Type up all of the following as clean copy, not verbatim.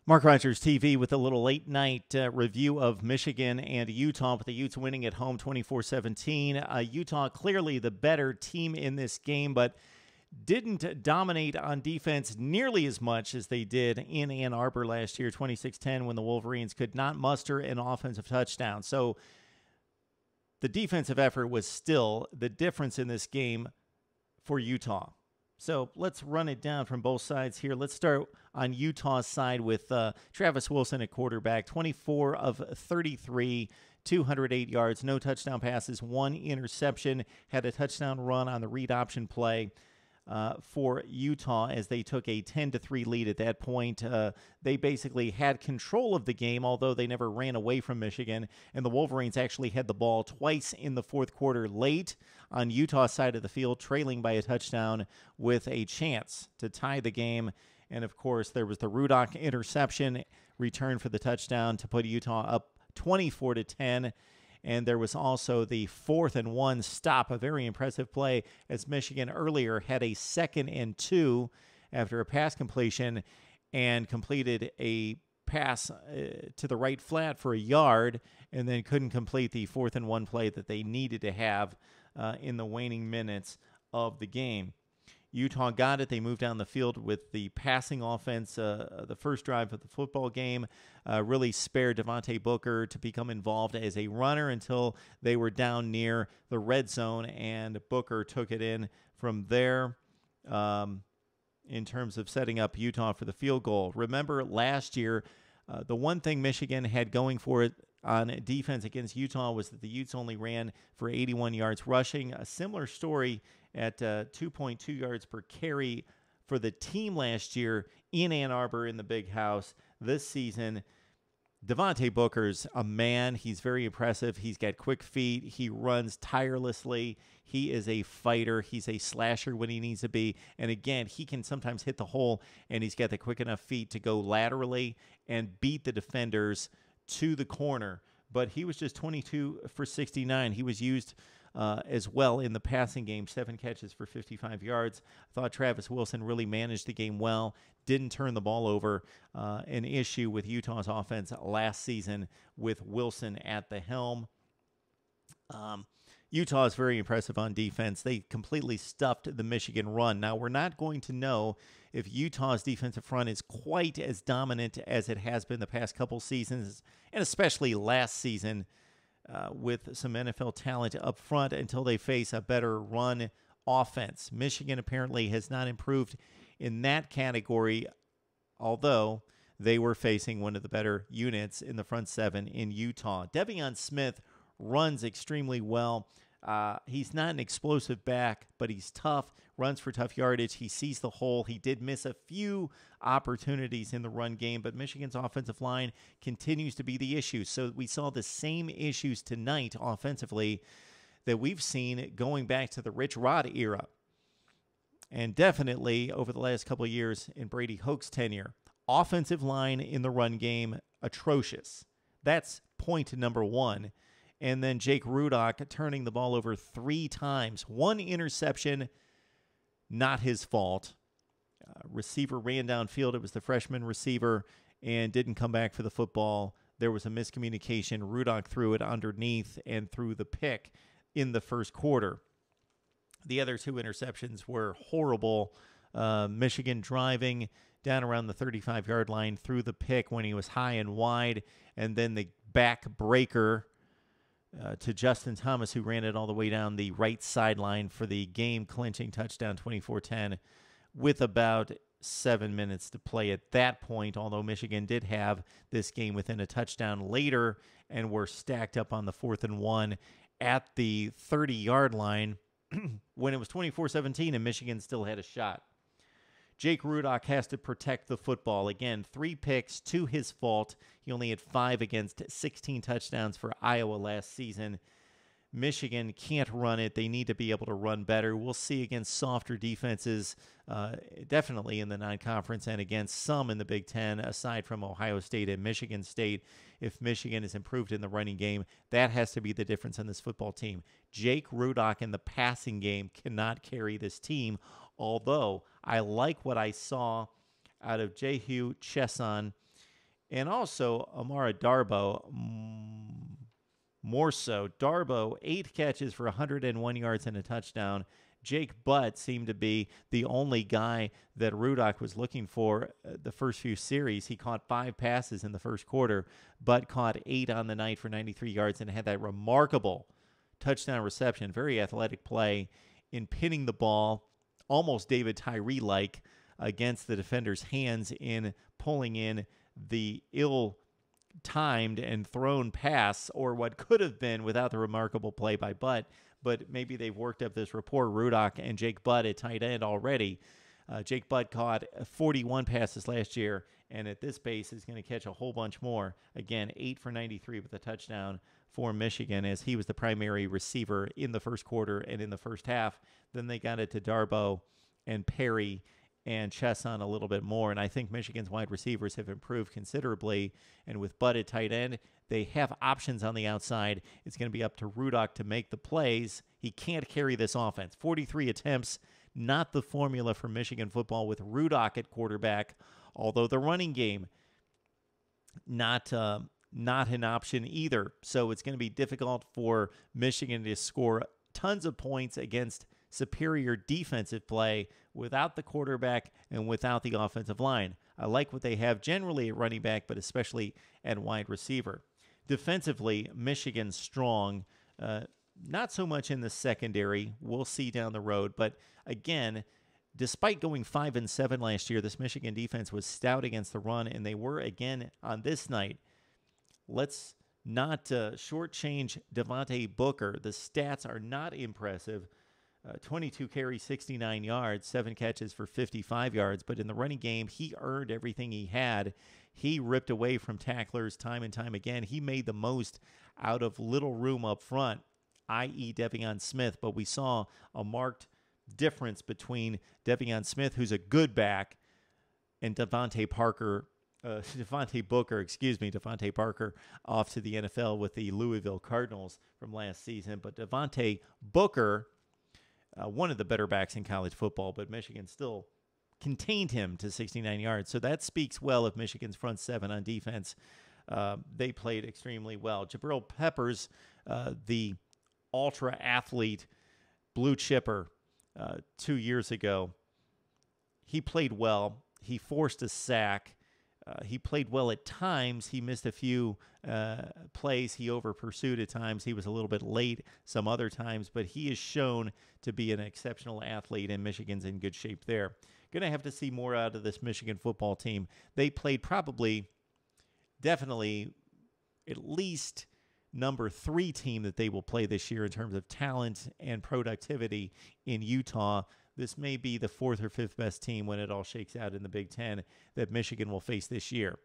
Mark Rogers TV with a little late night review of Michigan and Utah, with the Utes winning at home 24-17. Utah clearly the better team in this game, but didn't dominate on defense nearly as much as they did in Ann Arbor last year, 26-10, when the Wolverines could not muster an offensive touchdown. So the defensive effort was still the difference in this game for Utah. So let's run it down from both sides here. Let's start on Utah's side with Travis Wilson at quarterback, 24 of 33, 208 yards, no touchdown passes, one interception, had a touchdown run on the read option play for Utah as they took a 10-3 lead at that point. They basically had control of the game, although they never ran away from Michigan, and the Wolverines actually had the ball twice in the fourth quarter late on Utah's side of the field, trailing by a touchdown with a chance to tie the game. And, of course, there was the Rudock interception return for the touchdown to put Utah up 24-10. And there was also the 4th and 1 stop, a very impressive play, as Michigan earlier had a 2nd and 2 after a pass completion and completed a pass to the right flat for a yard, and then couldn't complete the 4th and 1 play that they needed to have in the waning minutes of the game. Utah got it. They moved down the field with the passing offense. The first drive of the football game really spared Devontae Booker to become involved as a runner until they were down near the red zone, and Booker took it in from there in terms of setting up Utah for the field goal. Remember last year, the one thing Michigan had going for it on defense against Utah was that the Utes only ran for 81 yards rushing. A similar story at 2.2 yards per carry for the team last year in Ann Arbor in the Big House. This season, Devontae Booker's a man. He's very impressive. He's got quick feet. He runs tirelessly. He is a fighter. He's a slasher when he needs to be. And again, he can sometimes hit the hole, and he's got the quick enough feet to go laterally and beat the defenders to the corner. But he was just 22 for 69. He was used as well in the passing game, 7 catches for 55 yards. I thought Travis Wilson really managed the game well, didn't turn the ball over, an issue with Utah's offense last season with Wilson at the helm. Utah is very impressive on defense. They completely stuffed the Michigan run. Now, we're not going to know if Utah's defensive front is quite as dominant as it has been the past couple seasons, and especially last season, with some NFL talent up front until they face a better run offense. Michigan apparently has not improved in that category, although they were facing one of the better units in the front seven in Utah. Devion Smith runs extremely well. He's not an explosive back, but he's tough, runs for tough yardage. He sees the hole. He did miss a few opportunities in the run game, but Michigan's offensive line continues to be the issue. So we saw the same issues tonight offensively that we've seen going back to the Rich Rod era, and definitely over the last couple of years in Brady Hoke's tenure. Offensive line in the run game, atrocious. That's point number one. And then Jake Rudock turning the ball over 3 times. 1 interception, not his fault. Receiver ran downfield. It was the freshman receiver and didn't come back for the football. There was a miscommunication. Rudock threw it underneath and threw the pick in the first quarter. The other 2 interceptions were horrible. Michigan driving down around the 35-yard line, threw the pick when he was high and wide, and then the back breaker to Justin Thomas, who ran it all the way down the right sideline for the game-clinching touchdown, 24-10, with about 7 minutes to play at that point, although Michigan did have this game within a touchdown later and were stacked up on the 4th and 1 at the 30-yard line when it was 24-17 and Michigan still had a shot. Jake Rudock has to protect the football. Again, 3 picks to his fault. He only had 5 against 16 touchdowns for Iowa last season. Michigan can't run it. They need to be able to run better. We'll see against softer defenses, definitely in the non-conference and against some in the Big Ten, aside from Ohio State and Michigan State. If Michigan is improved in the running game, that has to be the difference on this football team. Jake Rudock in the passing game cannot carry this team, although I like what I saw out of Jehu Chesson And also, Amara Darboh, more so. Darboh, 8 catches for 101 yards and a touchdown. Jake Butt seemed to be the only guy that Rudock was looking for the first few series. He caught 5 passes in the first quarter. Butt caught 8 on the night for 93 yards and had that remarkable touchdown reception. Very athletic play in pinning the ball, almost David Tyree-like, against the defender's hands in pulling in the ill-timed and thrown pass, or what could have been without the remarkable play by Butt. But maybe they've worked up this rapport, Rudock and Jake Butt at tight end already. Jake Butt caught 41 passes last year, and at this pace is going to catch a whole bunch more. Again, 8 for 93 with a touchdown for Michigan, as he was the primary receiver in the first quarter and in the first half. Then they got it to Darboh and Perry and Chesson a little bit more. And I think Michigan's wide receivers have improved considerably. And with Butt at tight end, they have options on the outside. It's going to be up to Rudock to make the plays. He can't carry this offense. 43 attempts, not the formula for Michigan football with Rudock at quarterback, although the running game, not an option either. So it's going to be difficult for Michigan to score tons of points against superior defensive play without the quarterback and without the offensive line. I like what they have generally at running back, but especially at wide receiver. Defensively, Michigan's strong. Not so much in the secondary. We'll see down the road. But again, despite going 5-7 last year, this Michigan defense was stout against the run, and they were again on this night. Let's not shortchange Devontae Booker. The stats are not impressive. 22 carries, 69 yards, 7 catches for 55 yards. But in the running game, he earned everything he had. He ripped away from tacklers time and time again. He made the most out of little room up front, i.e. Devion Smith. But we saw a marked difference between Devion Smith, who's a good back, and Devontae Booker, Devontae Parker off to the NFL with the Louisville Cardinals from last season. But Devontae Booker, one of the better backs in college football, but Michigan still contained him to 69 yards. So that speaks well of Michigan's front seven on defense. They played extremely well. Jabril Peppers, the ultra athlete, blue chipper 2 years ago, he played well. He forced a sack. He played well at times. He missed a few plays. He over-pursued at times. He was a little bit late some other times, but he is shown to be an exceptional athlete, and Michigan's in good shape there. Going to have to see more out of this Michigan football team. They played definitely at least number 3 team that they will play this year in terms of talent and productivity in Utah. This may be the 4th or 5th best team when it all shakes out in the Big Ten that Michigan will face this year.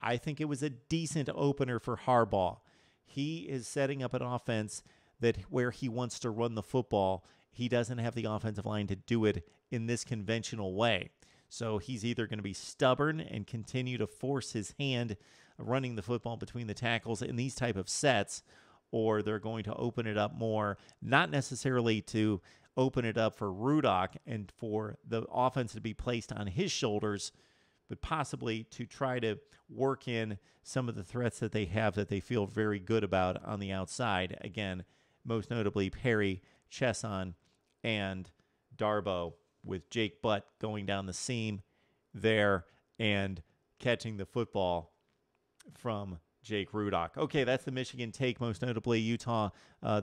I think it was a decent opener for Harbaugh. He is setting up an offense that where he wants to run the football, he doesn't have the offensive line to do it in this conventional way. So he's either going to be stubborn and continue to force his hand running the football between the tackles in these type of sets, or they're going to open it up more, not necessarily to open it up for Rudock and for the offense to be placed on his shoulders, but possibly to try to work in some of the threats that they have that they feel very good about on the outside. Again, most notably Perry, Chesson, and Darboh, with Jake Butt going down the seam there and catching the football from Jake Rudock. Okay, that's the Michigan take, most notably Utah.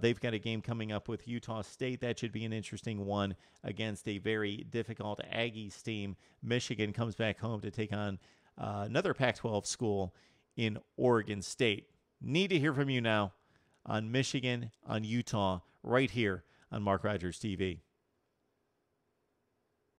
They've got a game coming up with Utah State. That should be an interesting one against a very difficult Aggies team. Michigan comes back home to take on another Pac-12 school in Oregon State. Need to hear from you now on Michigan, on Utah, right here on Mark Rogers TV.